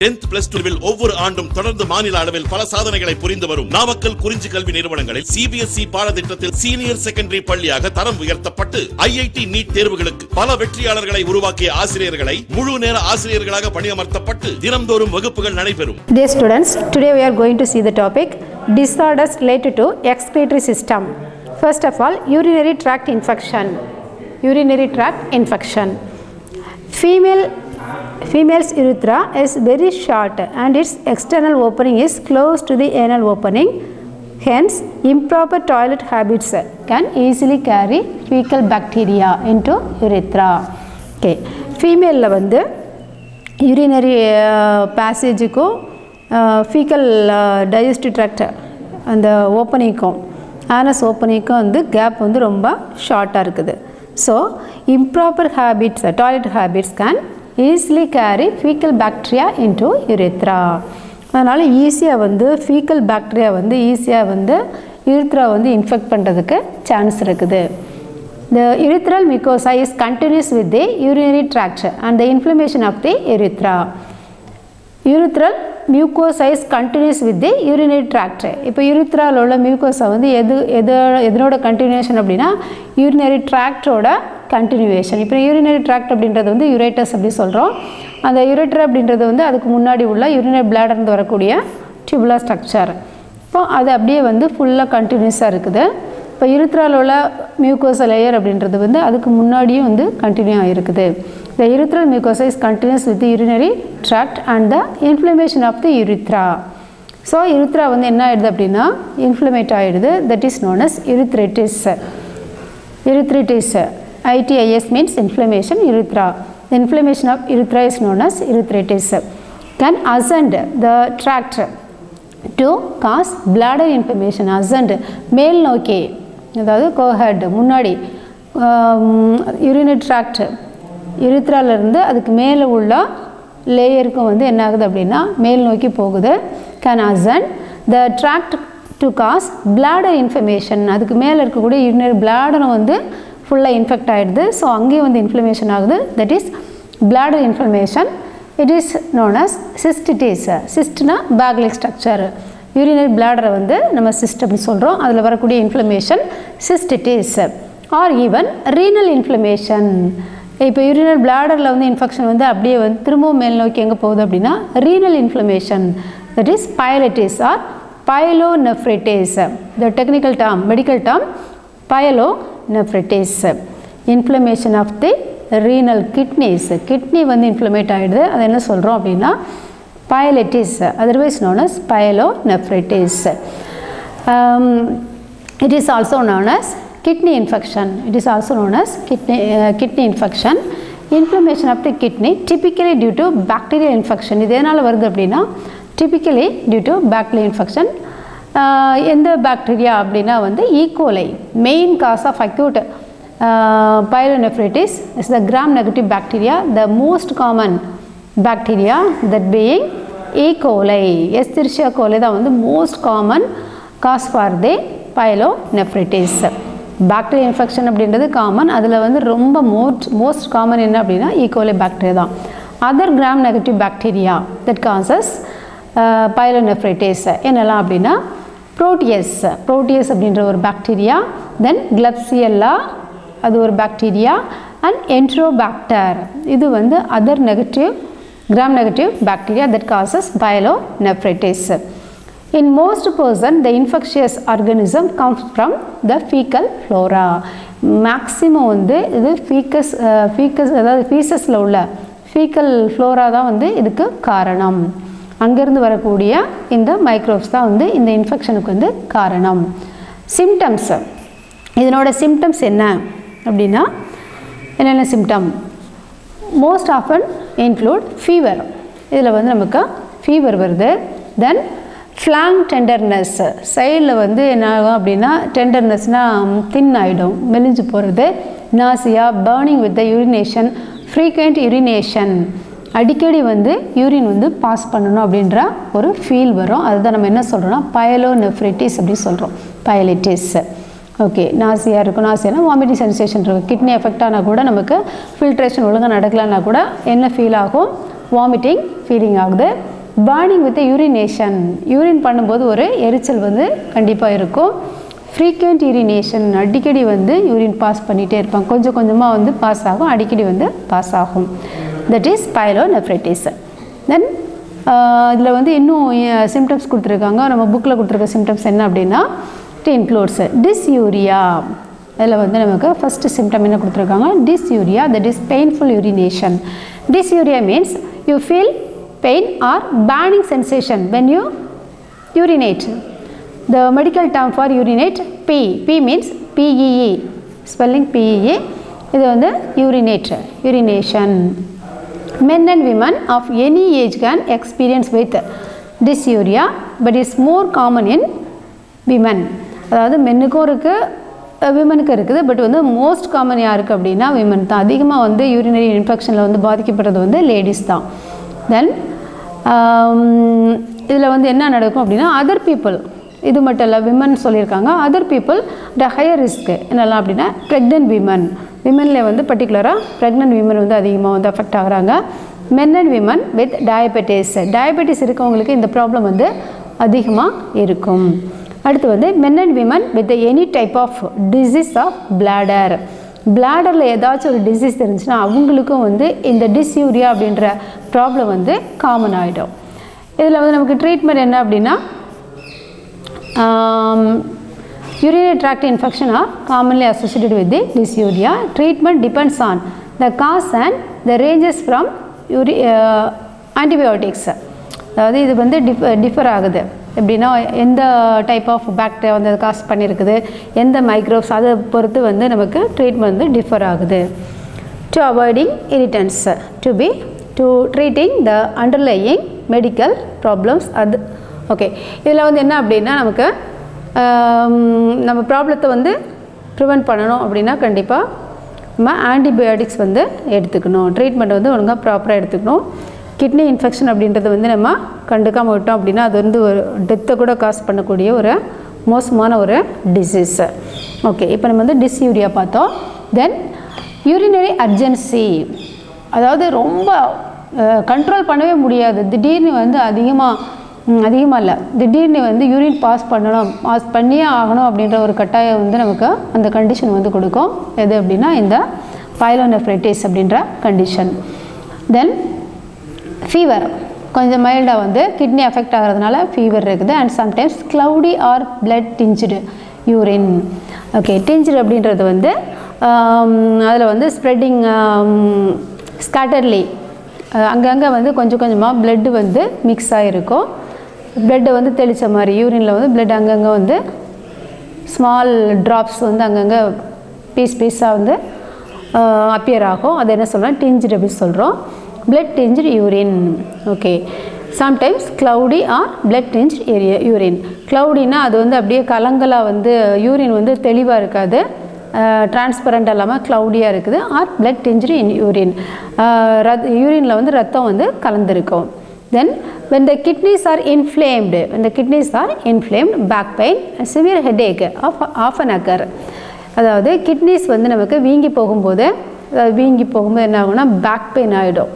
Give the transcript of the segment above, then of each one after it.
10th plus 2 ஒவ்வொரு ஆண்டும் தொடர்ந்து மாநில அளவில் பல சாதனைகளை புரிந்து வரும் நாமக்கல் குறிஞ்சி கல்வி நிறுவனங்களில் CBSE பாடத்திட்டத்தில் சீனியர் செகண்டரி பள்ளியாக தரம் உயர்த்தப்பட்டு IIT நீட் தேர்வுகளுக்கு பல வெற்றியாளர்களை உருவாக்கிய ஆசிரியர்களை முழு நேர ஆசிரியர்களாக பணியமர்த்தப்பட்டு தினம்தோறும் வகுப்புகள் நடைபெறும். Dear students, today we are going to see the topic disorders related to excretory system. First of all, urinary tract infection. Urinary tract infection. Female's urethra is very short and its external opening is close to the anal opening. Hence, improper toilet habits can easily carry fecal bacteria into urethra. Okay. Female la vandu urinary passage ko fecal digestive tract and the opening ko anus opening ko vandu gap vandu romba short ah irukudhu. So, improper habits, toilet habits can easily carry fecal bacteria into urethra. அதனால் ஈஸியாக வந்து faecal bacteria வந்து ஈஸியாக வந்து urethra வந்து infect பண்ணுறதுக்கு chance இருக்குது. The urethral mucosa is continuous with the urinary tract and the inflammation of the urethra. Urethral mucosa is continuous with the urinary tract. இப்போ யூரித்ராவில் உள்ள மியூக்கோசா வந்து எதனோட கண்டினியூஷன் அப்படின்னா யூரினரி ட்ராக்டோட கண்டினியூவேஷன். இப்போ யூரினரி ட்ராக்ட் அப்படின்றது வந்து யூரேட்டஸ் அப்படி சொல்கிறோம். அந்த யூரேட்டர் அப்படின்றது வந்து அதுக்கு முன்னாடி உள்ள யூரினரி பிளாடர்ந்து வரக்கூடிய டியூபுலர் ஸ்ட்ரக்சர். இப்போ அது அப்படியே வந்து ஃபுல்லாக கண்டினியூஸாக இருக்குது. இப்போ யூரித்ராவில் உள்ள மியூக்கோசா லேயர் அப்படின்றது வந்து அதுக்கு முன்னாடியும் வந்து கண்டினியூ ஆகிருக்குது. The urethral mucosa is continuous with the urinary tract and the inflammation of the urethra. So, urethra வந்து என்ன ஆயிடுது அப்படின்னா இன்ஃப்ளமேட் ஆகிடுது. That is known as urethritis. Urethritis. ITIS means inflammation urethra. The inflammation of urethra is known as urethritis. Can ascend the tract to cause bladder inflammation. Ascend மேல் நோக்கி அதாவது go ahead முன்னாடி urinary tract யூரித்ராலேருந்து அதுக்கு மேலே உள்ள லேயருக்கும் வந்து என்ன ஆகுது அப்படின்னா மேல் நோக்கி போகுது. Can ascend the tract to cause bladder inflammation. அதுக்கு மேலே இருக்கக்கூடிய யூரினரி பிளாடரும் வந்து ஃபுல்லாக இன்ஃபெக்ட் ஆகிடுது. ஸோ அங்கேயும் வந்து இன்ஃப்ளமேஷன் ஆகுது. That is bladder inflammation. It is known as cystitis. சிஸ்ட்னா பேக் லெக் ஸ்ட்ரக்சர். யூரினரி பிளாடரை வந்து நம்ம சிஸ்ட் அப்படின்னு சொல்கிறோம். அதில் வரக்கூடிய inflammation cystitis. Or even renal inflammation. இப்போ யூரினரி பிளாடரில் வந்து இன்ஃபெக்ஷன் வந்து அப்படியே வந்து திரும்பவும் மேல் நோக்கி எங்கே போகுது அப்படின்னா renal inflammation. That is pyelitis or pyelonephritis. The technical term medical term pyelonephritis. Inflammation of the renal kidneys. Kidney வந்து இன்ஃப்ளமேட் ஆகிடுது. அது என்ன சொல்கிறோம் அப்படின்னா pyelitis, otherwise known as pyelonephritis. It is also known as kidney infection. It is also known as kidney infection. Inflammation of the kidney typically due to bacterial infection. இது எதனால் வருது அப்படின்னா typically due to bacterial infection. எந்த bacteria அப்படின்னா வந்து E. coli. Main cause of acute pyelonephritis is the gram-negative bacteria. The most common bacteria that being E. coli. Escherichia coli தான் வந்து most common cause for the pyelonephritis. Bacteria infection அப்படின்றது common. அதில் வந்து ரொம்ப most common என்ன அப்படின்னா E coli bacteria தான். Other gram negative bacteria that causes pyelonephritis என்னெல்லாம் அப்படின்னா ப்ரோட்டியஸ் அப்படின்ற ஒரு பாக்டீரியா, தென் கிளப்சியல்லா அது ஒரு பாக்டீரியா, அண்ட் என்ட்ரோபாக்டர் இது வந்து other negative gram negative bacteria that causes pyelonephritis. In most person, the infectious organism comes from the fecal flora. Maximum வந்து இது ஃபீக்கஸ் அதாவது ஃபீசஸில் உள்ள ஃபீக்கல் ஃப்ளோரா தான் வந்து இதுக்கு காரணம். அங்கேருந்து வரக்கூடிய இந்த மைக்ரோப்ஸ் தான் வந்து இந்த இன்ஃபெக்ஷனுக்கு வந்து காரணம். சிம்டம்ஸ், இதனோட சிம்டம்ஸ் என்ன அப்படின்னா என்னென்ன symptom? Most often include fever. இதில் வந்து நமக்கு ஃபீவர் வருது. தென் ஃப்ளாங் டெண்டர்னஸ், சைடில் வந்து என்ன ஆகும் அப்படின்னா டெண்டர்னஸ்னால் தின் ஆகிடும், மெலிஞ்சு போகிறது. Nausea, burning with the urination, frequent urination, அடிக்கடி வந்து யூரின் வந்து பாஸ் பண்ணணும் அப்படின்ற ஒரு ஃபீல் வரும். அதுதான் நம்ம என்ன சொல்கிறோம்னா பைலோனெஃப்ரைட்டிஸ் அப்படின்னு சொல்கிறோம், பைலைட்டிஸ். ஓகே, நாசியாக இருக்கும். நாசியானா வாமிட்டிங் சென்சேஷன் இருக்கும். கிட்னி எஃபெக்ட் ஆனால் கூட நமக்கு ஃபில்ட்ரேஷன் ஒழுங்காக நடக்கலைன்னா கூட என்ன ஃபீல் ஆகும்? வாமிட்டிங் ஃபீலிங் ஆகுது. பர்னிங் வித் யூரினேஷன், யூரின் பண்ணும்போது ஒரு எரிச்சல் வந்து கண்டிப்பாக இருக்கும். ஃப்ரீக்வெண்ட் யூரினேஷன், அடிக்கடி வந்து யூரின் பாஸ் பண்ணிகிட்டே இருப்பாங்க, கொஞ்சம் கொஞ்சமாக வந்து பாஸ் ஆகும், அடிக்கடி வந்து பாஸ் ஆகும். That is பைலோனெஃப்ரைட்டிஸ். தென் இதில் வந்து இன்னும் சிம்டம்ஸ் கொடுத்துருக்காங்க. நம்ம புக்கில் கொடுத்துருக்க சிம்டம்ஸ் என்ன அப்படின்னா இட் இன்க்ளூட்ஸ் டிஸ்யூரியா. அதில் வந்து நமக்கு ஃபஸ்ட்டு சிம்டம் என்ன கொடுத்துருக்காங்க, dysuria, that is painful urination. Dysuria means you feel pain or burning sensation when you urinate. The medical term for urinate, P means PEE, spelling PEE. இது வந்து urinate, urination. Men and women of any age can experience with dysuria, but it's more common in women. அதாவது மென்னுக்கும் இருக்குது, விமனுக்கு இருக்குது, but வந்து most common யாருக்கு அப்படின்னா women தான். அதிகமாக வந்து யூரினரி இன்ஃபெக்ஷனில் வந்து பாதிக்கப்படுறது வந்து லேடிஸ் தான். தென் இதில் வந்து என்ன நடக்கும் அப்படின்னா அதர் பீப்புள், இது மட்டும் இல்லை விமன் சொல்லியிருக்காங்க, other people the higher risk என்னெல்லாம் அப்படின்னா ப்ரெக்னென்ட் விமன், விமனில் வந்து பர்டிகுலராக ப்ரெக்னென்ட் விமன் வந்து அதிகமாக வந்து அஃபெக்ட் ஆகுறாங்க. Men and women with diabetes, diabetes இருக்கவங்களுக்கு இந்த ப்ராப்ளம் வந்து அதிகமாக இருக்கும். அடுத்து வந்து men and women with any type of disease of bladder, பிளாடரில் ஏதாச்சும் ஒரு டிசீஸ் இருந்துச்சுன்னா அவங்களுக்கும் வந்து இந்த டிஸ்யூரியா அப்படின்ற ப்ராப்ளம் வந்து காமன் ஆகிடும். இதில் வந்து நமக்கு ட்ரீட்மெண்ட் என்ன அப்படின்னா urinary tract infection are commonly associated with the dysuria. Treatment depends on the cause and the ranges from antibiotics. அதாவது இது வந்து டிஃபர் ஆகுது எப்படின்னா எந்த டைப் ஆஃப் பாக்டீரியா வந்து காஸ் பண்ணியிருக்குது, எந்த மைக்ரோப்ஸ், அதை பொறுத்து வந்து நமக்கு ட்ரீட்மெண்ட் வந்து டிஃபர் ஆகுது. To avoiding irritants, to treating the underlying medical problems. அது ஓகே. இதில் வந்து என்ன அப்படின்னா நமக்கு நம்ம ப்ராப்ளத்தை வந்து ப்ரிவெண்ட் பண்ணணும் அப்படின்னா கண்டிப்பாக நம்ம ஆன்டிபயோட்டிக்ஸ் வந்து எடுத்துக்கணும், ட்ரீட்மெண்ட் வந்து ஒழுங்காக ப்ராப்பராக எடுத்துக்கணும். கிட்னி இன்ஃபெக்ஷன் அப்படின்றது வந்து நம்ம கண்டுக்காமல் விட்டோம் அப்படின்னா அது வந்து ஒரு டெத்தை கூட காஸ் பண்ணக்கூடிய ஒரு மோசமான ஒரு டிசீஸ். ஓகே, இப்போ நம்ம வந்து டிஸ்யூரியா பார்த்தோம். தென் யூரினரி அர்ஜென்சி, அதாவது ரொம்ப கண்ட்ரோல் பண்ணவே முடியாது, திடீர்னு வந்து அதிகமாக இல்லை, திடீர்னு வந்து யூரின் பாஸ் பண்ணியே ஆகணும் அப்படின்ற ஒரு கட்டாயம் வந்து நமக்கு அந்த கண்டிஷன் வந்து கொடுக்கும். எது அப்படின்னா இந்த பைலோனெஃப்ரைட்டிஸ் அப்படின்ற கண்டிஷன். தென் ஃபீவர், கொஞ்சம் மைல்டாக வந்து கிட்னி அஃபெக்ட் ஆகிறதுனால ஃபீவர் இருக்குது. And sometimes cloudy or blood tinged urine. Okay, tinged அப்படின்றது வந்து அதில் வந்து ஸ்ப்ரெட்டிங் ஸ்கேட்டர்லி, அங்கங்கே வந்து கொஞ்சம் கொஞ்சமாக பிளட்டு வந்து மிக்ஸ் ஆகிருக்கும். பிளட்டை வந்து தெளித்த மாதிரி யூரினில் வந்து பிளட் அங்கங்கே வந்து ஸ்மால் ட்ராப்ஸ் வந்து அங்கங்கே பீஸாக வந்து அப்பியர் ஆகும். அது என்ன சொல்கிறோம், டிஞ்சுடு அப்படி சொல்கிறோம். Blood tinged urine. Okay, sometimes cloudy or blood tinged urine. க்ளவுடினா அது வந்து அப்படியே கலங்கலாக வந்து யூரின் வந்து தெளிவாக இருக்காது, டிரான்ஸ்பரண்ட் இல்லாமல் க்ளவுடியாக இருக்குது. ஆர் பிளட் டிஞ்சுடு யூரின், யூரினில் வந்து ரத்தம் வந்து கலந்துருக்கும். Then when the kidneys are inflamed, back pain and severe headache often occur. அதாவது கிட்னிஸ் வந்து நமக்கு வீங்கி போகும்போது என்ன ஆகும்னா பேக் பெயின் ஆகிடும்,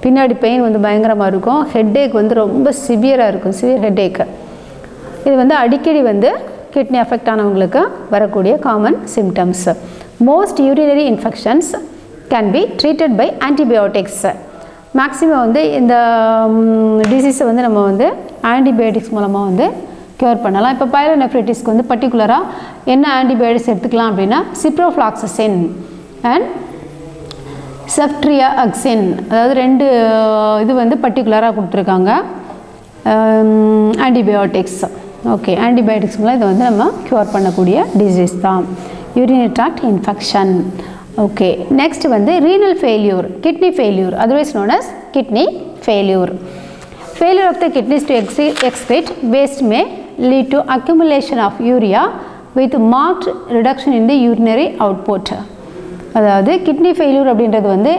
பின்னாடி பெயின் வந்து பயங்கரமாக இருக்கும், ஹெட்டேக் வந்து ரொம்ப சிவியராக இருக்கும், சிவியர் ஹெட்டேக்கு. இது வந்து அடிக்கடி வந்து கிட்னி அஃபெக்ட் ஆனவங்களுக்கு வரக்கூடிய common symptoms. Most urinary infections can be treated by antibiotics. Maximum வந்து இந்த டிசீஸை வந்து நம்ம வந்து ஆன்டிபயோட்டிக்ஸ் மூலமாக வந்து க்யூர் பண்ணலாம். இப்போ பைலோனெஃப்ரைட்டிஸ்க்கு வந்து பர்டிகுலராக என்ன ஆன்டிபயோட்டிக்ஸ் எடுத்துக்கலாம் அப்படின்னா சிப்ரோஃப்ளாக்சசின் அண்ட் செஃப்ட்ரியாக்சின், அதாவது 2 இது வந்து பர்டிகுலராக கொடுத்துருக்காங்க ஆன்டிபயோட்டிக்ஸ். ஓகே, ஆன்டிபயோட்டிக்ஸ் மூலம் இதை வந்து நம்ம க்யூர் பண்ணக்கூடிய டிசீஸ் தான் urinary tract infection. Okay, next வந்து renal failure, kidney failure, otherwise known as kidney failure. Failure of the kidneys to excrete waste may lead to accumulation of urea with marked reduction in the urinary output. அதாவது kidney failure அப்படின்றது வந்து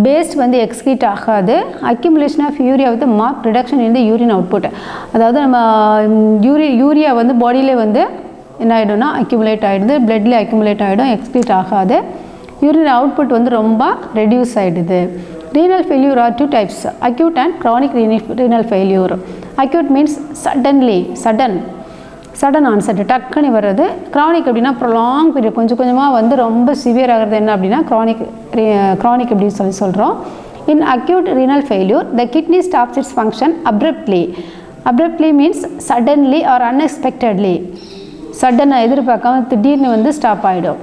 பேஸ்ட் வந்து excrete ஆகாது, accumulation of urea with mark reduction in the urine output. அதாவது நம்ம urea வந்து பாடியிலே வந்து என்ன ஆகிடும்னா அக்யூமுலேட் ஆகிடுது, பிளட்லேயே அக்யூமுலேட் ஆகிடும், எக்ஸ்க்ரீட் ஆகாது, யூரின் அவுட்புட் வந்து ரொம்ப ரெடியூஸ் ஆகிடுது. Renal failure are two types, acute and chronic renal failure. Acute means sudden onset, டக்குனு வருது. chronic அப்படின்னா prolonged period, கொஞ்சம் கொஞ்சமாக வந்து ரொம்ப சிவியர் ஆகிறது என்ன அப்படின்னா chronic அப்படின்னு சொல்கிறோம். In acute renal failure, the kidney stops its function abruptly. Abruptly means suddenly or unexpectedly. Sudden எதிர்பார்க்காம திடீர்னு வந்து ஸ்டாப் ஆகிடும்.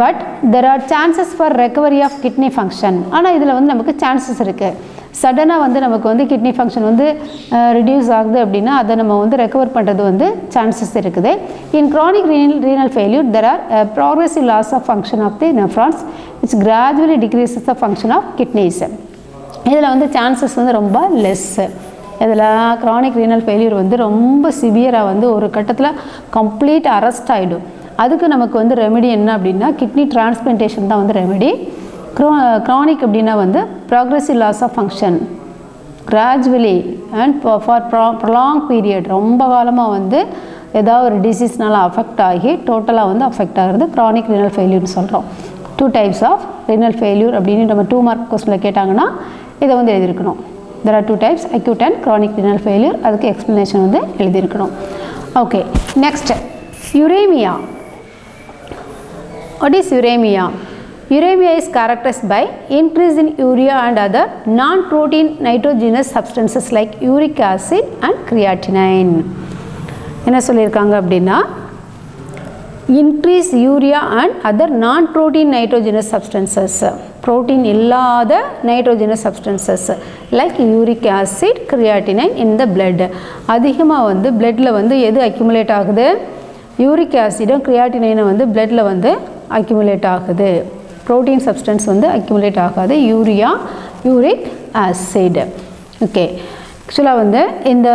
But there are chances for recovery of kidney function. ஆனால் இதில் வந்து நமக்கு சான்சஸ் இருக்குது. சடனாக வந்து நமக்கு வந்து கிட்னி ஃபங்க்ஷன் வந்து ரிடியூஸ் ஆகுது அப்படின்னா அதை நம்ம வந்து ரெக்கவர் பண்ணுறது வந்து சான்சஸ் இருக்குது. இன் chronic renal failure there are progressive loss of function of the nephrons which gradually decreases the function of kidneys. இதில் வந்து சான்சஸ் வந்து ரொம்ப லெஸ்ஸு. இதில் chronic renal failure வந்து ரொம்ப சிவியராக வந்து ஒரு கட்டத்தில் கம்ப்ளீட் அரெஸ்ட் ஆகிடும். அதுக்கு நமக்கு வந்து ரெமெடி என்ன அப்படின்னா கிட்னி டிரான்ஸ்பிளான்டேஷன் தான் வந்து ரெமெடி. chronic அப்படின்னா வந்து progressive loss of function gradually and for prolonged period, ரொம்ப காலமாக வந்து ஏதாவது ஒரு டிசீஸ்னால அஃபெக்ட் ஆகி டோட்டலாக வந்து அஃபெக்ட் ஆகிறது chronic renal failureன்னு சொல்கிறோம். 2 types of renal failure அப்படின்னு நம்ம 2 mark கொஸ்டினில் கேட்டாங்கன்னா இதை வந்து எழுதியிருக்கணும். there are 2 types, acute and chronic renal failure. அதுக்கு எக்ஸ்ப்ளனேஷன் வந்து எழுதியிருக்கணும். Okay, next uremia. What is uremia? Uremia is characterized by increase in urea and other non-protein nitrogenous substances like uric acid and creatinine. என்ன சொல்லியிருக்காங்க அப்படின்னா increase urea and other non-protein nitrogenous substances, protein இல்லாத nitrogenous substances like uric acid, creatinine in the blood. அதிகமாக வந்து bloodல வந்து எது accumulate ஆகுது? Uric ஆசிடும் கிரியாட்டினைனும் வந்து bloodல வந்து accumulate ஆகுது. protein substance வந்து accumulate ஆகாது. Urea, uric acid. ஓகே, ஆக்சுவலாக வந்து இந்த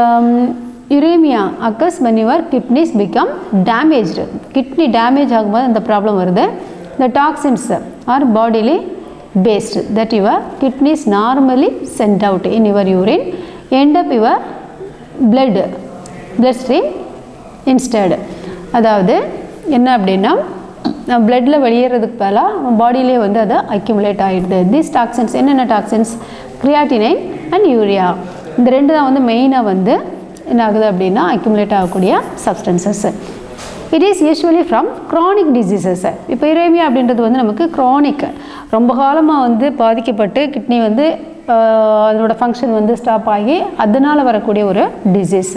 uremia occurs when your kidneys become damaged. kidney damage ஆகும்போது இந்த ப்ராப்ளம் வருது. the toxins are bodily based that your kidneys normally send out in your urine end up your bloodstream instead. அதாவது என்ன அப்படின்னா பிளட்டில் வெளியேறதுக்கு பதிலாக பாடியிலே வந்து அதை அக்யூமுலேட் ஆகிடுது. தீஸ் டாக்ஸின்ஸ் என்னென்ன டாக்ஸின்ஸ்? Creatinine and urea. இந்த ரெண்டு தான் வந்து மெயினாக வந்து என்ன ஆகுது அப்படின்னா அக்யூமுலேட் ஆகக்கூடிய substances. It is usually from chronic diseases. இப்போ யுரேமியா அப்படின்றது வந்து நமக்கு க்ரானிக், ரொம்ப காலமாக வந்து பாதிக்கப்பட்டு கிட்னி வந்து அதனோட ஃபங்க்ஷன் வந்து ஸ்டாப் ஆகி அதனால் வரக்கூடிய ஒரு disease.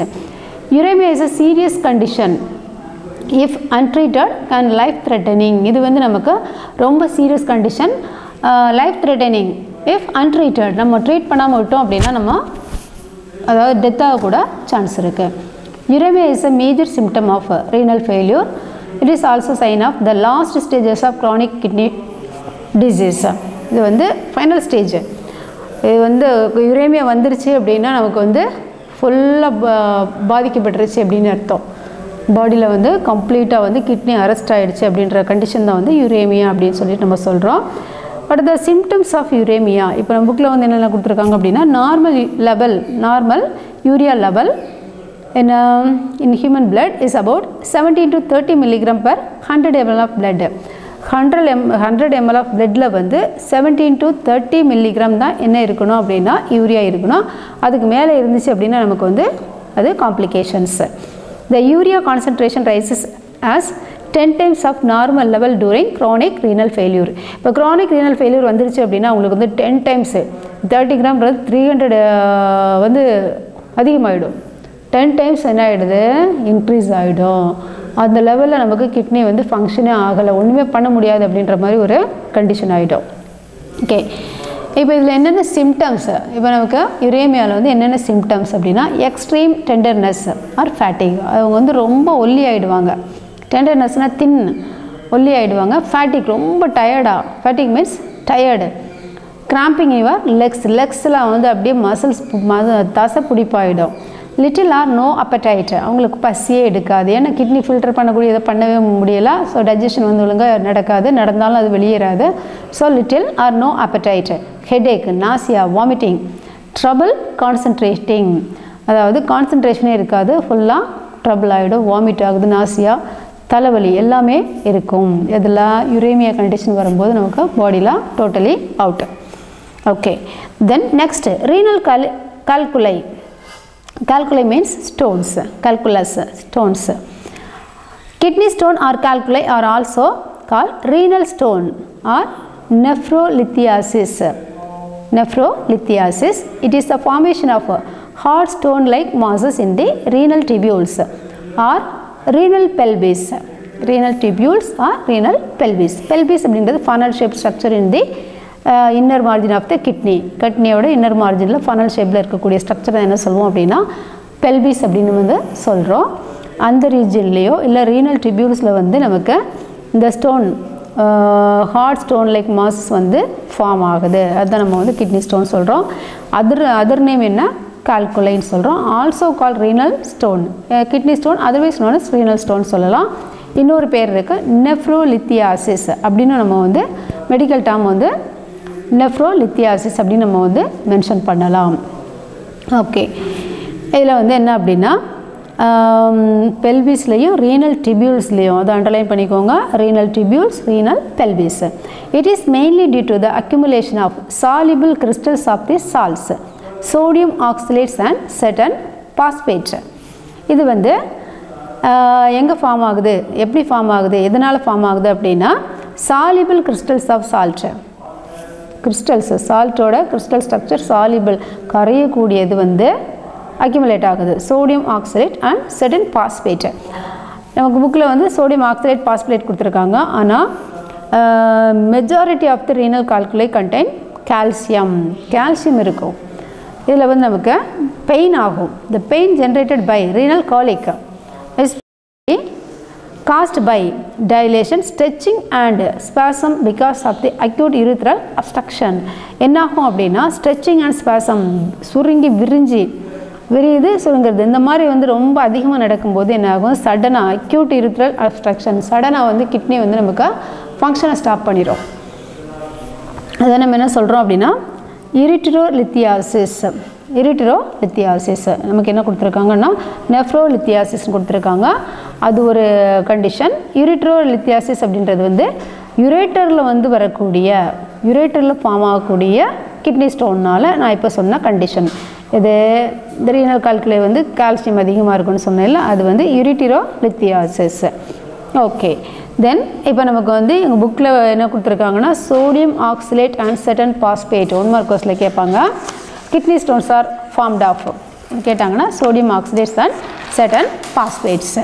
Uraemia is a serious condition if untreated and life threatening. இது வந்து நமக்கு ரொம்ப serious condition, life threatening if untreated. நம்ம ட்ரீட் பண்ணாமல் விட்டோம் அப்படின்னா நம்ம அதாவது டெத்தாக கூட சான்ஸ் இருக்குது. Uraemia is a major symptom of renal failure. It is also sign of the last stages of chronic kidney disease. இது வந்து ஃபைனல் ஸ்டேஜ். இது வந்து யுரேமியா வந்துருச்சு அப்படின்னா நமக்கு வந்து ஃபுல்லாக பாதிக்கப்பட்டுருச்சு அப்படின்னு அர்த்தம். பாடியில் வந்து கம்ப்ளீட்டாக வந்து கிட்னி அரெஸ்ட் ஆகிடுச்சு அப்படின்ற கண்டிஷன் தான் வந்து யுரேமியா அப்படின்னு சொல்லிட்டு நம்ம சொல்கிறோம். But the symptoms of uraemia இப்போ நம்ம புக்கில் வந்து என்னென்ன கொடுத்துருக்காங்க அப்படின்னா normal urea level in human blood is about 17 to 30 milligram per 100 ml of blood. 100 ml of bloodல வந்து 17 to 30 milligram தான் என்ன இருக்கணும் அப்படின்னா யூரியா இருக்கணும். அதுக்கு மேலே இருந்துச்சு அப்படின்னா நமக்கு வந்து அது complications. The urea concentration rises as 10 times of normal level during chronic renal failure. இப்போ chronic renal failure வந்துருச்சு அப்படின்னா உங்களுக்கு வந்து 10 times 30 கிராம் 300 வந்து அதிகமாகிடும். 10 times என்ன ஆகிடுது? இன்க்ரீஸ் ஆகிடும். அந்த லெவலில் நமக்கு கிட்னி வந்து ஃபங்க்ஷனே ஆகலை, ஒன்றுமே பண்ண முடியாது அப்படின்ற மாதிரி ஒரு கண்டிஷன் ஆகிடும். ஓகே, இப்போ இதில் என்னென்ன சிம்டம்ஸ்? இப்போ நமக்கு யுரேமியாவில் வந்து என்னென்ன சிம்டம்ஸ் அப்படின்னா எக்ஸ்ட்ரீம் டெண்டர்னஸ் ஆர் ஃபேட்டிக். அவங்க வந்து ரொம்ப ஒல்லி ஆகிடுவாங்க. டெண்டர்னஸ்னால் தின், ஒல்லி ஆகிடுவாங்க. ஃபேட்டிக் ரொம்ப டயர்டாக, fatigue means tired. Cramping your லெக்ஸ்லாம் வந்து அப்படியே மசில்ஸ் தசை பிடிப்பாயிடும். லிட்டில் ஆர் நோ அப்படைட், அவங்களுக்கு பசியே எடுக்காது. ஏன்னா கிட்னி ஃபில்டர் பண்ணக்கூடிய இதை பண்ணவே முடியலை. ஸோ டைஜஷன் வந்து ஒழுங்காக நடக்காது, நடந்தாலும் அது வெளியேறாது. So little or no appetite. Headache, nausea, vomiting, trouble concentrating, அதாவது கான்சன்ட்ரேஷனே இருக்காது, ஃபுல்லாக ட்ரபிள் ஆகிடும், வாமிட் ஆகுது, நாசியா, தலைவலி எல்லாமே இருக்கும். இதில் யுரேமியா கண்டிஷன் வரும்போது நமக்கு பாடியில் totally out. Okay, then next renal calculi. Calculi means stones, calculus, stones. Kidney stone or calculi are also called renal stone or nephrolithiasis. Nephrolithiasis, it is the formation of hard stone like masses in the renal tubules or renal pelvis. Renal tubules or renal pelvis. Pelvis அப்படிங்கிறது funnel shaped structure in the inner margin of the kidney. கிட்னியோட inner மார்ஜினில் funnel shapeல இருக்கக்கூடிய ஸ்ட்ரக்சரை என்ன சொல்லுவோம் அப்படின்னா pelvis அப்படின்னு வந்து சொல்கிறோம். அந்த ரீஜன்லேயோ இல்லை ரீனல் டிபியூல்ஸில் வந்து நமக்கு இந்த stone hard stone like masses வந்து ஃபார்ம் ஆகுது. அதுதான் நம்ம வந்து கிட்னி ஸ்டோன் சொல்கிறோம். அதர் நேம் என்ன? கால்குலைன்னு சொல்கிறோம். Also call renal stone. Kidney stone otherwise known as renal stone சொல்லலாம். இன்னொரு பேர் இருக்குது நெஃப்ரோலித்தியாசிஸ் அப்படின்னு நம்ம வந்து மெடிக்கல் டேர்ம் வந்து நெஃப்ரோலித்தியாசிஸ் அப்படின்னு நம்ம வந்து மென்ஷன் பண்ணலாம். ஓகே, இதில் வந்து என்ன அப்படின்னா பெல்விஸ்லேயும் ரீனல் டிபியூல்ஸ்லேயும் அதை அண்டர்லைன் பண்ணிக்கோங்க. Renal tubules, renal pelvis. It is mainly due to the accumulation of soluble crystals of the salts, sodium oxalates and certain phosphate. இது வந்து எங்கே ஃபார்ம் ஆகுது, எப்படி ஃபார்ம் ஆகுது, எதனால் ஃபார்ம் ஆகுது அப்படின்னா soluble crystals of salt. Crystals, சால்ட்டோட கிறிஸ்டல் ஸ்ட்ரக்சர் சால்யூபிள், கரையக்கூடியது வந்து அக்யூமுலேட் ஆகுது. Sodium oxalate and certain phosphate. நமக்கு புக்கில் வந்து சோடியம் ஆக்சலேட் பாஸ்பேட் கொடுத்துருக்காங்க. ஆனால் majority of the renal calculi contain calcium. Calcium இருக்கும். இதில் வந்து நமக்கு பெயின் ஆகும். The pain generated by renal colic is caused by dilation, stretching and spasm because of the acute urethral obstruction. என்ன ஆகும் அப்படின்னா stretching and spasm, சுருங்கி விரியுது சுருங்கிறது, இந்த மாதிரி வந்து ரொம்ப அதிகமாக நடக்கும்போது என்ன ஆகும், சடனாக அக்யூட் யூரித்ரல் அப்ஸ்ட்ரக்ஷன், சடனாக வந்து கிட்னி வந்து நமக்கு ஃபங்க்ஷனை ஸ்டாப் பண்ணிடும். அதை நம்ம என்ன சொல்கிறோம் அப்படின்னா இரிட்ரோலித்தியாசிஸ். இரிட்ரோலித்தியாசிஸ் நமக்கு என்ன கொடுத்துருக்காங்கன்னா நெஃப்ரோலித்தியாசிஸ் கொடுத்துருக்காங்க. அது ஒரு கண்டிஷன். இரிட்ரோலித்தியாசிஸ் அப்படின்றது வந்து யுரேட்டரில் வந்து வரக்கூடிய, யுரேட்டரில் ஃபார்ம் ஆகக்கூடிய கிட்னி ஸ்டோன்னால் நான் இப்போ சொன்ன கண்டிஷன். இது இந்த ரீனல் கால்குலை வந்து கால்சியம் அதிகமாக இருக்குன்னு சொன்னேன்ல, அது வந்து இரிட்ரோலித்தியாசிஸ். ஓகே, தென் இப்போ நமக்கு வந்து எங்கள் புக்கில் என்ன கொடுத்துருக்காங்கன்னா sodium oxalate and certain phosphate. 1 mark கோர்ஸில் கேட்பாங்க. Kidney stones are formed of கேட்டாங்கன்னா sodium oxalates and certain phosphates.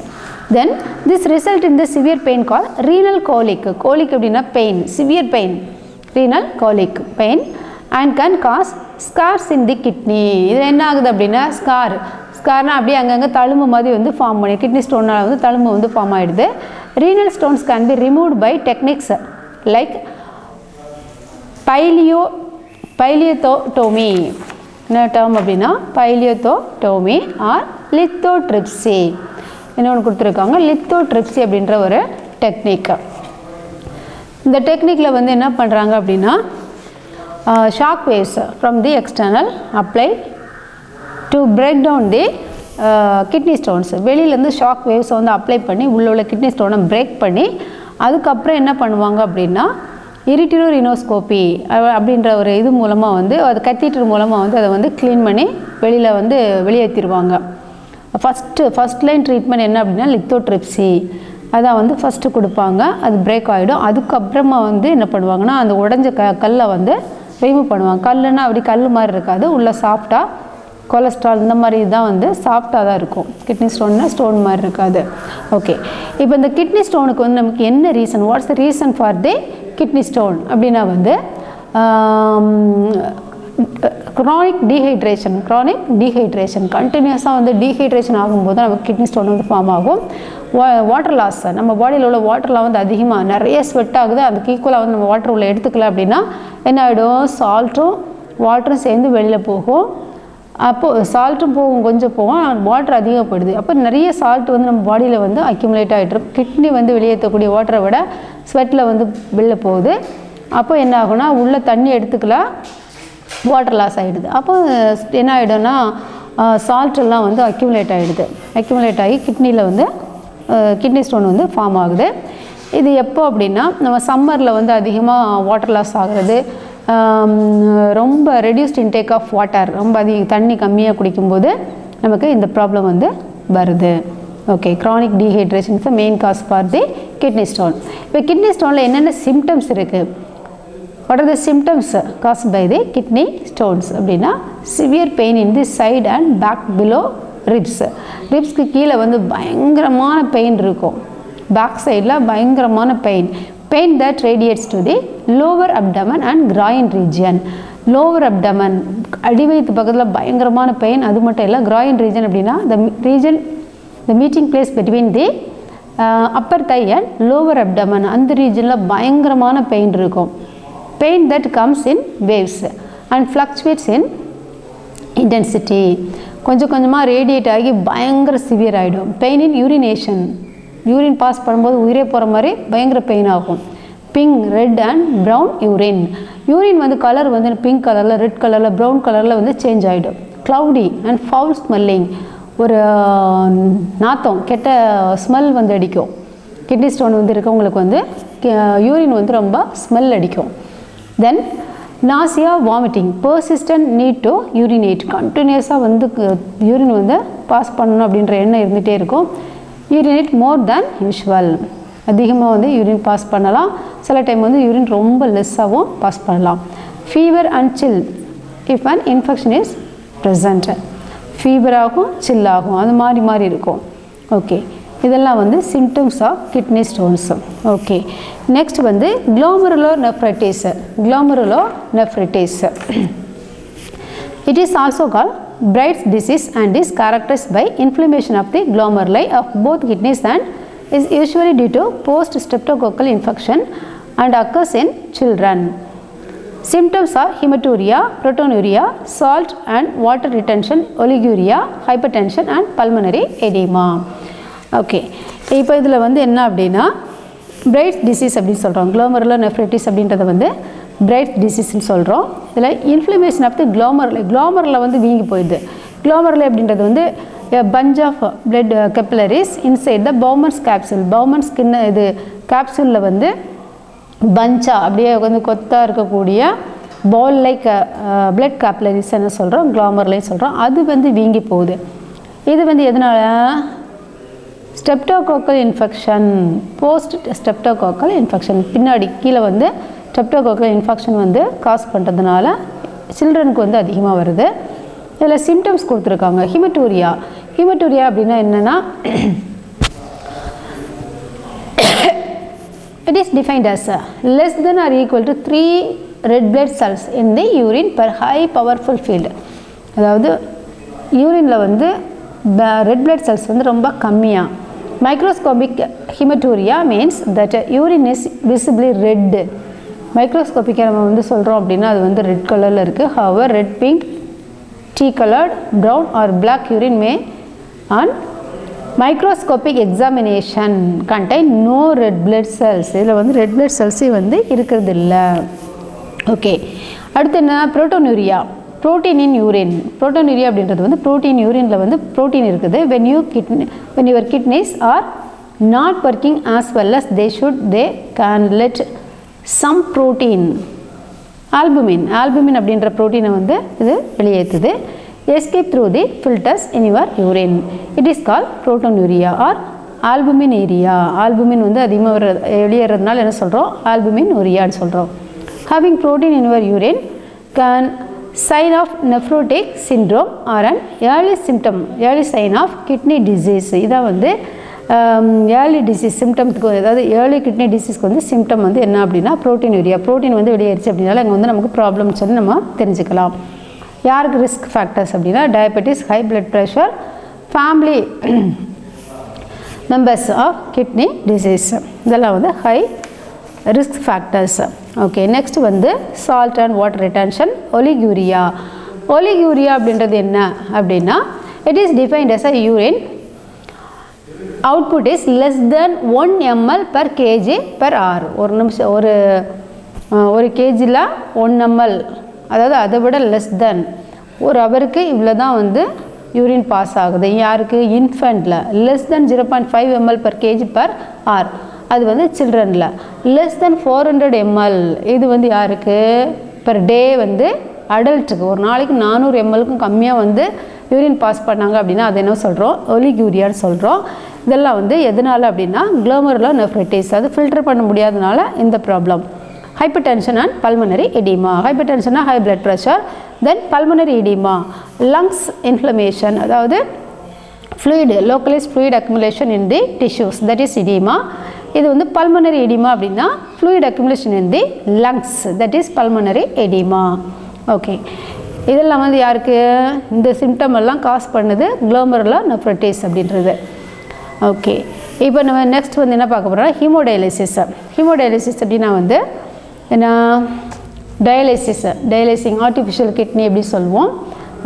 Then this result in the severe pain call renal colic. Colic அப்படின்னா pain, severe pain, renal colic pain and can cause scars in the kidney. இது என்ன ஆகுது அப்படின்னா ஸ்கார்னால் அப்படியே அங்கங்கே தழும்பு மாதிரி வந்து ஃபார்ம் பண்ணி, கிட்னி ஸ்டோனால் வந்து தழும்பு வந்து ஃபார்ம் ஆகிடுது. Renal stones can be removed by techniques like pyelotomy. என்ன டேர்ம் அப்படின்னா பைலியோட்டோமி ஆர் லித்தோட்ரிப்சி. இன்னொன்று கொடுத்துருக்காங்க லித்தோட்ரிப்சி அப்படின்ற ஒரு டெக்னிக். இந்த டெக்னிக்கில் வந்து என்ன பண்ணுறாங்க அப்படின்னா shock waves from the external apply to break down the kidney stones. வெளியிலேருந்து ஷாக் வேவ்ஸை வந்து அப்ளை பண்ணி உள்ள கிட்னி ஸ்டோனை பிரேக் பண்ணி அதுக்கப்புறம் என்ன பண்ணுவாங்க அப்படின்னா இரிட்டிரோரினோஸ்கோபி அப்படின்ற ஒரு இது மூலமாக வந்து அது கத்தீட்டர் மூலமாக வந்து அதை வந்து க்ளீன் பண்ணி வெளியில் வந்து வெளியேற்றிடுவாங்க. ஃபஸ்ட் லைன் ட்ரீட்மெண்ட் என்ன அப்படின்னா லித்தோட்ரிப்சி. அதான் வந்து ஃபஸ்ட்டு கொடுப்பாங்க. அது பிரேக் ஆகிடும். அதுக்கப்புறமா வந்து என்ன பண்ணுவாங்கன்னா அந்த உடஞ்ச கல்லை வந்து ரிமூவ் பண்ணுவாங்க. கல்லுன்னா அப்படி கல் மாதிரி இருக்காது, உள்ள சாஃப்டாக கொலஸ்ட்ரால் இந்த மாதிரி தான் வந்து சாஃப்டாக தான் இருக்கும். கிட்னி ஸ்டோன்னா ஸ்டோன் மாதிரி இருக்காது. ஓகே, இப்போ இந்த கிட்னி ஸ்டோனுக்கு வந்து நமக்கு என்ன reason, what's the reason for the kidney stone அப்படின்னா வந்து க்ரானிக் டீஹைட்ரேஷன் கண்டினியூஸாக வந்து டீஹைட்ரேஷன் ஆகும்போது தான் நமக்கு கிட்னி ஸ்டோன் வந்து ஃபார்ம் ஆகும். வாட்டர் லாஸ், நம்ம பாடியில் உள்ள வாட்டர்லாம் வந்து அதிகமாக நிறைய ஸ்வெட் ஆகுது, அதுக்கு ஈக்குவலாக வந்து நம்ம வாட்டர் உள்ள எடுத்துக்கல அப்படின்னா என்ன ஆகிடும், சால்ட்டும் வாட்டரும் சேர்ந்து வெளியில் போகும். அப்போது சால்ட்டும் போகும், கொஞ்சம் போகும், வாட்டர் அதிகப்படுது. அப்போ நிறைய சால்ட் வந்து நம்ம பாடியில் வந்து அக்யூமுலேட் ஆகிட்டுருக்கு. கிட்னி வந்து வெளியேற்றக்கூடிய வாட்டரை விட ஸ்வெட்டில் வந்து வெளில போகுது. அப்போ என்ன ஆகுனா உள்ள தண்ணி எடுத்துக்கலாம், வாட்டர் லாஸ் ஆகிடுது. அப்போ என்ன ஆகிடும்னா சால்ட்டெல்லாம் வந்து அக்யூமுலேட் ஆகி கிட்னியில் வந்து கிட்னி ஸ்டோன் வந்து ஃபார்ம் ஆகுது. இது எப்போ அப்படின்னா நம்ம சம்மரில் வந்து அதிகமாக வாட்டர் லாஸ் ஆகிறது, ரொம்ப ரெடியூஸ்ட் இன்டேக் ஆஃப் வாட்டர், ரொம்ப அதிகம் தண்ணி கம்மியாக குடிக்கும்போது நமக்கு இந்த ப்ராப்ளம் வந்து வருது. Okay, chronic dehydration is the main cause for the kidney stone. இப்போ கிட்னி ஸ்டோனில் என்னென்ன சிம்டம்ஸ் இருக்குது? What are the symptoms caused by the kidney stones அப்படின்னா severe pain in the side and back below ribs. ரிப்ஸ்க்கு கீழே வந்து பயங்கரமான pain இருக்கும், back சைடில் பயங்கரமான pain that radiates to the lower abdomen and groin region. lower abdomen அடிவயிற்று பக்கத்தில் பயங்கரமான pain. அது மட்டும் இல்லை, groin region அப்படின்னா the meeting place between the upper thigh and lower abdomen, அந்த ரீஜனில் பயங்கரமான பெயின் இருக்கும். Pain that comes in waves and fluctuates in intensity. கொஞ்சம் கொஞ்சமாக ரேடியேட் ஆகி பயங்கர சிவியர் ஆகிடும். Pain in urination, urine pass பண்ணும்போது உயிரே போகிற மாதிரி பயங்கர பெயின் ஆகும். Pink, red and brown urine. Urine வந்து கலர் வந்து பிங்க் கலரில், ரெட் கலரில், ப்ரௌன் கலரில் வந்து சேஞ்ச் ஆகிடும். க்ளவுடி அண்ட் ஃபவுல் ஸ்மெல்லிங், ஒரு நாத்தம் கெட்ட ஸ்மெல் வந்து அடிக்கும். கிட்னி ஸ்டோன் வந்து இருக்கவங்களுக்கு வந்து யூரின் வந்து ரொம்ப ஸ்மெல் அடிக்கும். Then nausea, vomiting, persistent need to urinate, கண்டினியூஸாக வந்து யூரின் வந்து பாஸ் பண்ணணும் அப்படின்ற எண்ணம் இருந்துகிட்டே இருக்கும். யூரினேட் மோர் தேன் யூஷுவல், அதிகமாக வந்து யூரின் பாஸ் பண்ணலாம். சில டைம் வந்து யூரின் ரொம்ப லெஸ்ஸாகவும் பாஸ் பண்ணலாம். Fever and chill if an infection is present, fever ஆகும், சில் ஆகும், அது மாறி இருக்கும். ஓகே, இதெல்லாம் வந்து symptoms of kidney stones. Okay, next வந்து glomerulonephritis. glomerulonephritis it is also called Bright's disease and is characterized by inflammation of the glomeruli of both kidneys and is usually due to post-streptococcal infection and occurs in children. Symptoms are hematuria, proteinuria, salt and water retention, oliguria, hypertension and pulmonary edema. Okay, இப்போ இதில் வந்து என்ன அப்படின்னா brides disease அப்படின்னு சொல்கிறோம். glomerulonephritis அப்படின்றத வந்து brides டிசீஸ்ன்னு சொல்கிறோம். இதில் இன்ஃப்ளமேஷன் ஆஃப் தி glomeruli வந்து வீங்கி போயிடுது. glomeruli அப்படின்றது வந்து bunch of blood capillaries inside the Bowman's capsule. Bowman's இது கேப்சூலில் வந்து பஞ்சாக அப்படியே வந்து கொத்தாக இருக்கக்கூடிய பால் லைக் blood capillaries என்ன சொல்கிறோம், glomeruli சொல்கிறோம். அது வந்து வீங்கி போகுது. இது வந்து எதனால்? ஸ்ட்ரெப்டோகோக்கல் இன்ஃபெக்ஷன், போஸ்ட் ஸ்ட்ரெப்டோகோக்கல் இன்ஃபெக்ஷன், பின்னாடி கீழே வந்து ஸ்ட்ரெப்டோகோக்கல் இன்ஃபெக்ஷன் வந்து காஸ் பண்ணுறதுனால சில்ட்ரனுக்கு வந்து அதிகமாக வருது. இதில் சிம்டம்ஸ் கொடுத்துருக்காங்க. ஹிமட்டூரியா அப்படின்னா என்னென்னா, it is defined as less than or equal to 3 red blood cells in the urine per high powerful field. அதாவது யூரினில் வந்து ரெட் பிளட் செல்ஸ் வந்து ரொம்ப கம்மியாக. Microscopic haematuria means that urine is visibly red. மைக்ரோஸ்கோபிக்காக நம்ம வந்து சொல்கிறோம் அப்படின்னா அது வந்து ரெட் கலரில் இருக்குது. However red, pink, tea coloured, brown or black urine may on microscopic examination contain no red blood cells. இதில் வந்து ரெட் பிளட் செல்ஸே வந்து இருக்கிறது இல்லை. ஓகே, அடுத்து என்ன? புரோட்டோனியூரியா, ப்ரோட்டீன் இன் யூரின். புரோட்டோனியூரியா அப்படின்றது வந்து ப்ரோட்டீன், யூரினில் வந்து ப்ரோட்டீன் இருக்குது. when your kidneys are not working as well as they should, they can let some protein, albumin அப்படின்ற ப்ரோட்டீனை வந்து இது வெளியேற்றுது. escape through the filters in your urine. it is called proteinuria or albuminuria. Albumin வந்து அதிகமாக வெளியேறதுனால என்ன சொல்கிறோம்? ஆல்புமினுரியான்னு சொல்கிறோம். having protein in your urine can sign of nephrotic syndrome or an early sign of kidney disease. இதான் வந்து early disease சிம்டம்த்துக்கு, அதாவது early kidney டிசீஸ்க்கு வந்து symptom வந்து என்ன அப்படின்னா ப்ரோட்டீனுரியா. ப்ரோட்டீன் வந்து வெளியேறிச்சு அப்படின்னால அங்கே வந்து நமக்கு ப்ராப்ளம்ஸ் வந்து நம்ம தெரிஞ்சுக்கலாம். யாருக்கு ரிஸ்க் ஃபேக்டர்ஸ் அப்படின்னா diabetes, high blood pressure, family members of kidney disease, இதெல்லாம் வந்து high risk factors. Okay, next வந்து salt and water retention, oliguria. Oliguria அப்படின்றது என்ன அப்படின்னா it is defined as a urine output is less than 1 ml per kg per hour. ஒரு நிமிஷம் ஒரு கேஜியில் 1 ml, அதாவது அதை விட லெஸ் தென் ஒரு ஹவருக்கு இவ்வளோ தான் வந்து யூரின் பாஸ் ஆகுது. யாருக்கு? இன்ஃபென்ட்டில். Less then 0.5 ml per kg per hour, அது வந்து சில்ட்ரனில். லெஸ் தென் 400 ml, இது வந்து யாருக்கு? பெர் டே வந்து அடல்ட்டுக்கு ஒரு நாளைக்கு 400 mlக்கும் கம்மியாக வந்து யூரின் பாஸ் பண்ணாங்க அப்படின்னா அது என்ன சொல்கிறோம், ஒலிகூரியான்னு சொல்கிறோம். இதெல்லாம் வந்து எதனால் அப்படின்னா குளோமருலர் நெஃப்ரைட்டிஸ், அது ஃபில்டர் பண்ண முடியாதனால இந்த problem. Hypertension and pulmonary oedema. ஹைப்பர் டென்ஷன்னா high blood pressure, then pulmonary oedema lungs inflammation, அதாவது fluid, localized fluid accumulation in the tissues, that is edema. இது வந்து pulmonary edema அப்படின்னா fluid accumulation in the lungs, that is pulmonary edema. Okay, இதெல்லாம் வந்து யாருக்கு இந்த சிம்டம் எல்லாம் cos பண்ணுது glomerular nephritis அப்படின்றது. ஓகே, இப்போ நம்ம நெக்ஸ்ட் வந்து என்ன பார்க்க போகிறோம்னா ஹீமோடயாலிசிஸ். ஹீமோடயாலிசிஸ் அப்படின்னா வந்து என்ன, டயாலிசிங் ஆர்டிஃபிஷியல் கிட்னி எப்படி சொல்லுவோம்,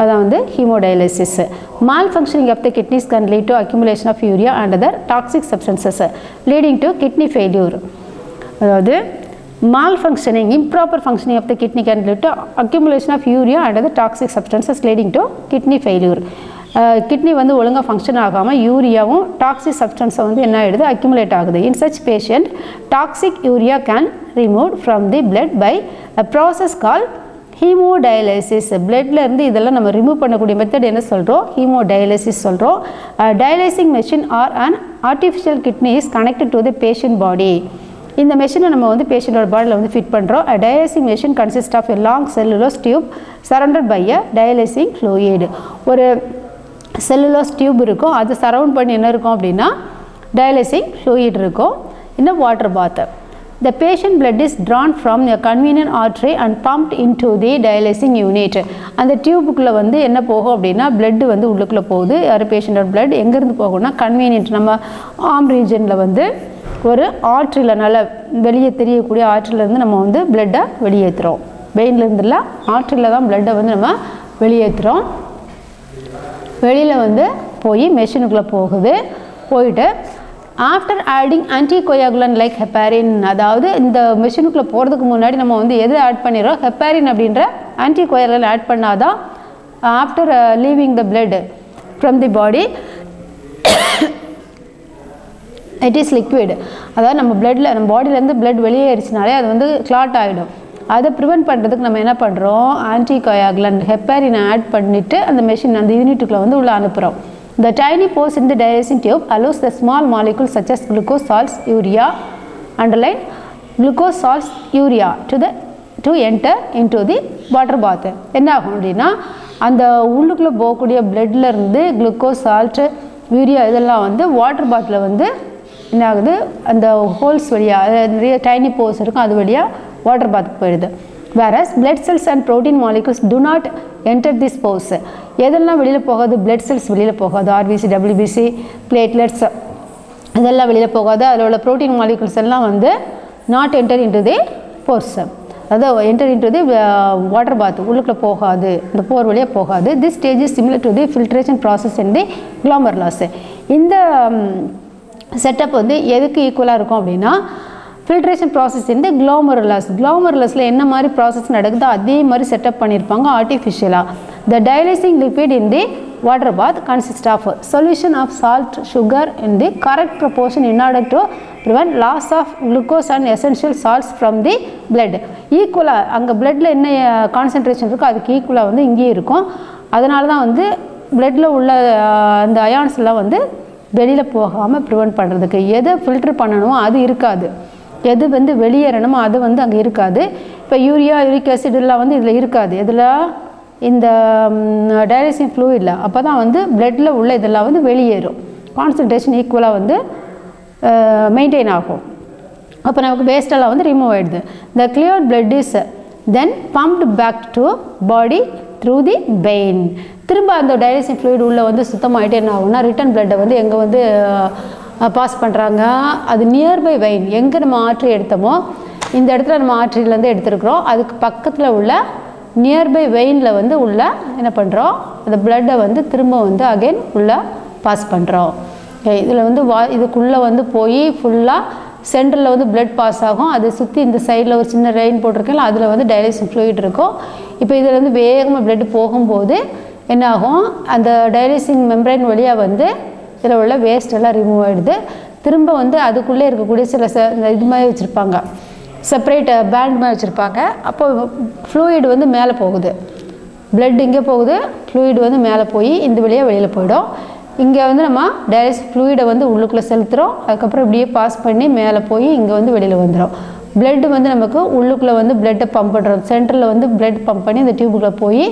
அதான் வந்து haemodialysis. malfunctioning of the kidneys can lead to accumulation of urea and other toxic substances leading to kidney failure. அதாவது malfunctioning, improper functioning of the kidney can lead to accumulation of urea and other toxic substances leading to kidney failure. Kidney வந்து ஒழுங்காக function ஆகாமல் யூரியாவும் toxic சப்ஸ்டன்ஸை வந்து என்ன ஆகிடுது, accumulate ஆகுது. In such patient toxic urea can remove from the blood by a process call haemodialysis. பிளட்லேருந்து இதெல்லாம் நம்ம ரிமூவ் பண்ணக்கூடிய மெத்தட் என்ன சொல்கிறோம், ஹீமோடயாலிசிஸ் சொல்கிறோம். Dialysing machine or an artificial kidney is connected to the patient body. இந்த மெஷினை நம்ம வந்து பேஷண்டோட பாடியில் வந்து ஃபிட் பண்ணுறோம். Dialysing machine consist of a long cellulose tube surrounded by a dialysing fluid. ஒரு செல்லுலோஸ் டியூப் இருக்கும், அது சரவுண்ட் பண்ணி என்ன இருக்கும் அப்படின்னா டயாலிசிங் ஃப்ளூயிட் இருக்கும். இன்னும் water bath. The patient blood is drawn from a convenient artery and pumped into the dialyzing unit. அந்த டியூபுக்குள்ளே வந்து என்ன போகும் அப்படின்னா பிளட்டு வந்து உள்ளுக்குள்ளே போகுது. யார் பேஷண்டோட பிளட் எங்கேருந்து போகும்னா கன்வீனியன்ட், நம்ம ஆர்ம் ரீஜனில் வந்து ஒரு ஆர்ட்ரியில் நல்லா வெளியே தெரியக்கூடிய ஆர்ட்ரிலேருந்து நம்ம வந்து பிளட்டை வெளியேற்றுறோம். வெயின்லேருந்துல ஆர்ட்ரியில் தான் பிளட்டை வந்து நம்ம வெளியேற்றுறோம். வெளியில் வந்து போய் மெஷினுக்குள்ளே போகுது. போயிட்டு ஆஃப்டர் ஆடிங் ஆன்டிகோயாகுலன் லைக் ஹெப்பாரின், அதாவது இந்த மெஷினுக்குள்ளே போகிறதுக்கு முன்னாடி நம்ம வந்து எது ஆட் பண்ணிடுறோம், ஹெப்பாரின் அப்படின்ற ஆன்டிகோயாகுலன் ஆட் பண்ணாதான் after leaving the blood from the body it is liquid. அதாவது நம்ம பிளட்டில் நம்ம பாடியிலேருந்து பிளட் வெளியேறிச்சினாலே அது வந்து கிளாட் ஆகிடும். அதை ப்ரிவென்ட் பண்ணுறதுக்கு நம்ம என்ன பண்ணுறோம், ஆன்டிகோயாகுலன் ஹெப்பாரினை ஆட் பண்ணிவிட்டு அந்த மெஷின் அந்த யூனிட்டுக்குள்ளே வந்து உள்ளே அனுப்புகிறோம். The tiny pores in the dialysing tube allows the small molecules such as glucose, salts, urea, underline glucose, salts, urea to enter into the water bath. என்ன ஆகும் அப்படின்னா அந்த உள்ளுக்குள்ளே போகக்கூடிய பிளட்லேருந்து குளுக்கோஸ், சால்ட்டு, யூரியா இதெல்லாம் வந்து வாட்டர் பாத்தில் வந்து என்ன ஆகுது, அந்த ஹோல்ஸ் வழியாக நிறைய டைனி போர்ஸ் இருக்கும், அது வழியாக வாட்டர் பாத்துக்கு போயிடுது. whereas blood cells and protein molecules do not enter this pores. எதெல்லாம் வெளியில் போகாது, பிளட் செல்ஸ் வெளியில் போகாது, ஆர்பிசி, டபிள்யூபிசி, பிளேட்லெட்ஸ் இதெல்லாம் வெளியில் போகாது. அதில் உள்ள ப்ரோட்டீன் மாலிகுல்ஸ் எல்லாம் வந்து not enter into the pores, அதாவது enter into the water bath, உள்ளுக்குள்ளே போகாது, இந்த போர் வழியாக போகாது. This stage is similar to the filtration process in the glomerulus. இந்த செட்டப் வந்து எதுக்கு ஈக்குவலாக இருக்கும் அப்படின்னா ஃபில்ட்ரேஷன் ப்ராசஸ் இந்த குளோமருலஸ். குளோமருலஸில் என்ன மாதிரி ப்ராசஸ் நடக்குதோ அதே மாதிரி செட்டப் பண்ணியிருப்பாங்க ஆர்டிஃபிஷியலாக. The dialysing liquid in the water bath consists of solution of salt, sugar in the correct proportion in order to prevent loss of glucose and essential salts from the blood. ஈக்குவலாக அங்கே பிளட்டில் என்ன concentration இருக்கோ அதுக்கு ஈக்குவலாக வந்து இங்கேயும் இருக்கும். அதனால தான் வந்து பிளட்டில் உள்ள அந்த அயான்ஸ்லாம் வந்து வெளியில் போகாமல் ப்ரிவெண்ட் பண்ணுறதுக்கு எதை ஃபில்டர் பண்ணணுமோ அது இருக்காது, எது வந்து வெளியேறணுமோ அது வந்து அங்கே இருக்காது. இப்போ யூரியா, யூரிக் ஆசிட் எல்லாம் வந்து இதில் இருக்காது, இதில் இந்த டயாலிசிங் ஃப்ளூயிடில். அப்போ தான் வந்து பிளட்டில் உள்ள இதெல்லாம் வந்து வெளியேறும், கான்சன்ட்ரேஷன் ஈக்குவலாக வந்து மெயின்டைன் ஆகும். அப்போ நமக்கு வேஸ்டெல்லாம் வந்து ரிமூவ் ஆகிடுது. The cleared blood is then pumped back to body through the vein. திரும்ப அந்த டயாலிசிங் ஃப்ளூயிட் உள்ளே வந்து சுத்தமாகிட்டே என்ன ஆகும்னா ரிட்டன் பிளட்டை வந்து எங்கே வந்து பாஸ் பண்ணுறாங்க, அது நியர்பை வெயின், எங்கே நம்ம ஆர்ட்ரி எடுத்தோமோ இந்த இடத்துல நம்ம ஆர்ட்ரியிலேருந்து எடுத்துருக்குறோம், அதுக்கு பக்கத்தில் உள்ள நியர்பை வெயினில் வந்து உள்ள என்ன பண்ணுறோம், அந்த பிளட்டை வந்து திரும்ப வந்து அகெயின் உள்ளே பாஸ் பண்ணுறோம். இதில் வந்து இதுக்குள்ளே வந்து போய் ஃபுல்லாக சென்டரில் வந்து பிளட் பாஸ் ஆகும். அதை சுற்றி இந்த சைடில் ஒரு சின்ன ரெயின் போட்டிருக்கேன், அதில் வந்து டயாலிசிங் ஃப்ளூயிட் இருக்கும். இப்போ இதில் வந்து வேகமாக பிளட் போகும்போது என்னாகும், அந்த டயாலிசிங் மெம்பரைன் வழியாக வந்து இதில் உள்ள வேஸ்ட் எல்லாம் ரிமூவ் ஆகிடுது. திரும்ப வந்து அதுக்குள்ளே இருக்கக்கூடிய சில இது மாதிரி வச்சுருப்பாங்க செப்பரேட் பேண்ட் மாதிரி வச்சுருப்பாங்க. அப்போ ஃப்ளூயிட் வந்து மேலே போகுது, பிளட் இங்கே போகுது, ஃப்ளூயிட் வந்து மேலே போய் இந்த வழியாக வெளியில் போயிடும். இங்கே வந்து நம்ம டயாலிசிஸ் ஃப்ளூயிடை வந்து உள்ளுக்குள்ளே செலுத்துகிறோம், அதுக்கப்புறம் இப்படியே பாஸ் பண்ணி மேலே போய் இங்கே வந்து வெளியில் வந்துடும். பிளட்டு வந்து நமக்கு உள்ளுக்குள்ளே வந்து பிளட்டை பம்ப் பண்ணுறோம், சென்டரில் வந்து பிளட் பம்ப் பண்ணி இந்த டியூபுக்குள்ளே போய்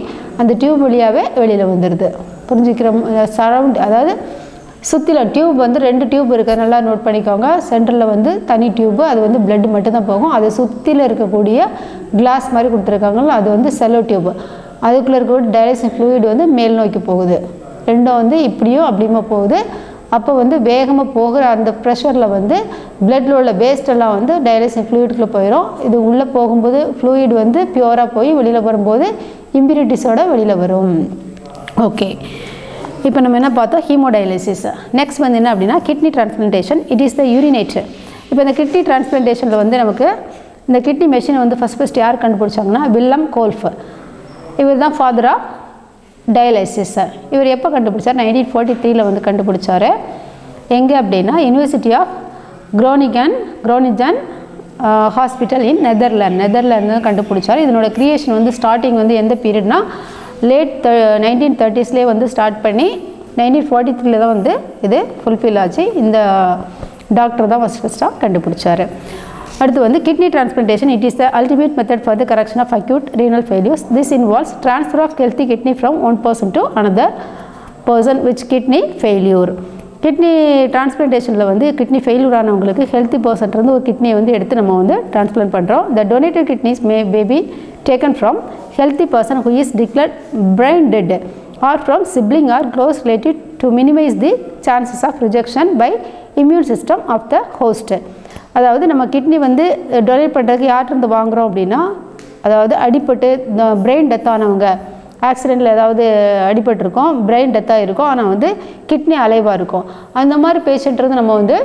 அந்த டியூப் வழியாகவே வெளியில் வந்துடுது. புரிஞ்சுக்கிறோம்? சரவுண்ட் அதாவது சுற்றில டியூப் வந்து 2 டியூப் இருக்குது, நல்லா நோட் பண்ணிக்கோங்க. சென்டரில் வந்து தனி டியூப்பு, அது வந்து பிளட் மட்டும்தான் போகும். அது சுற்றில இருக்கக்கூடிய கிளாஸ் மாதிரி கொடுத்துருக்காங்களோ அது வந்து செல்லோ டியூப்பு. அதுக்குள்ளே இருக்கக்கூடிய டயாலிசிஸ் ஃப்ளூயிட் வந்து மேல் நோக்கி போகுது, ரெண்டும் வந்து இப்படியும் அப்படியுமா போகுது. அப்போ வந்து வேகமாக போகிற அந்த ப்ரெஷரில் வந்து பிளட்டில் உள்ள வேஸ்டெல்லாம் வந்து டயாலிசிஸ் ஃப்ளூயிடுக்குள்ளே போயிடும். இது உள்ளே போகும்போது ஃப்ளூயிட் வந்து பியூராக போய் வெளியில் வரும்போது இம்பியூரிட்டிஸோட வெளியில் வரும். ஓகே, இப்போ நம்ம என்ன பார்த்தோம்? ஹீமோடயாலிசிஸ். நெக்ஸ்ட் வந்து என்ன அப்படின்னா kidney transplantation. It is the urinator. இப்போ இந்த கிட்னி டிரான்ஸ்பிளான்டேஷனில் வந்து நமக்கு இந்த கிட்னி மெஷினை வந்து ஃபஸ்ட் யார் கண்டுபிடிச்சாங்கன்னா வில்லம் கோல்ஃப். இவர் தான் ஃபாதர் ஆஃப் டயாலிசிஸ். இவர் எப்போ கண்டுபிடிச்சார்? 1943 வந்து கண்டுபிடிச்சார். எங்கே அப்படின்னா university of Groningen hospital in Netherlands கண்டுபிடிச்சார். இதனோட கிரியேஷன் வந்து ஸ்டார்டிங் வந்து எந்த பீரியட்னா லேட் 1930s வந்து ஸ்டார்ட் பண்ணி 1943 தான் வந்து இது ஃபுல்ஃபில் ஆச்சு. இந்த டாக்டர் தான் ஃபஸ்ட்டாக கண்டுபிடிச்சார். அடுத்து வந்து kidney transplantation. It is the ultimate method for the correction of acute renal failures. This involves transfer of healthy kidney from one person to another person which kidney failure. Kidney டிரான்ஸ்பிளான்டேஷனில் வந்து kidney failure ஆனவங்களுக்கு healthy பர்சன்ட்லேருந்து ஒரு கிட்னியை வந்து எடுத்து நம்ம வந்து டிரான்ஸ்பிளான்ட் பண்ணுறோம். The donated kidneys may be taken from healthy person who is declared brain dead or from sibling or close relative to minimize the chances of rejection by immune system of the host. அதாவது நம்ம kidney வந்து donate பண்ணுறதுக்கு யார்கிட்ட வாங்குகிறோம் அப்படின்னா, அதாவது அடிபட்டு brain death ஆனவங்க, ஆக்சிடெண்ட்டில் ஏதாவது அடிபட்டிருக்கோம், பிரெயின் டெத்தாக இருக்கும், ஆனால் வந்து கிட்னி அலைவாக இருக்கும். அந்த மாதிரி பேஷண்ட்றது நம்ம வந்து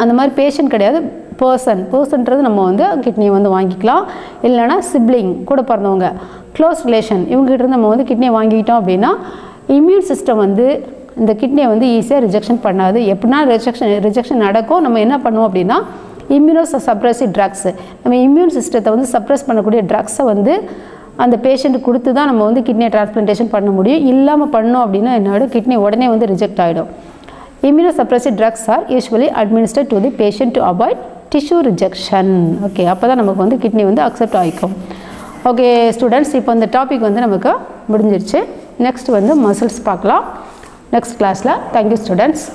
அந்த மாதிரி பேஷண்ட் கிடையாது, பர்சன்றது நம்ம வந்து கிட்னியை வந்து வாங்கிக்கலாம். இல்லைனா சிப்ளிங், கூட பிறந்தவங்க, க்ளோஸ் ரிலேஷன், இவங்ககிட்ட நம்ம வந்து கிட்னியை வாங்கிக்கிட்டோம் அப்படின்னா இம்யூன் சிஸ்டம் வந்து இந்த கிட்னியை வந்து ஈஸியாக ரிஜெக்ஷன் பண்ணாது. எப்படின்னா ரிஜெக்ஷன் நடக்கும். நம்ம என்ன பண்ணுவோம் அப்படின்னா இம்யூனோ சப்ரஸிவ் ட்ரக்ஸ், நம்ம இம்யூன் சிஸ்டத்தை வந்து சப்ரஸ் பண்ணக்கூடிய ட்ரக்ஸை வந்து அந்த பேஷண்ட்டு கொடுத்து தான் நம்ம வந்து கிட்னியை டிரான்ஸ்பிளான்டேஷன் பண்ண முடியும். இல்லாமல் பண்ணோம் அப்படின்னா என்னோட கிட்னி உடனே வந்து ரிஜெக்ட் ஆகிடும். Immunosuppressive drugs are usually administered to the patient to avoid tissue rejection. Okay, அப்போ தான் நமக்கு வந்து கிட்னி வந்து அக்செப்ட் ஆகிக்கும். ஓகே ஸ்டூடெண்ட்ஸ், இப்போ இந்த டாபிக் வந்து நமக்கு முடிஞ்சிருச்சு. நெக்ஸ்ட் வந்து மசில்ஸ் பார்க்கலாம் நெக்ஸ்ட் கிளாஸில். Thank you students.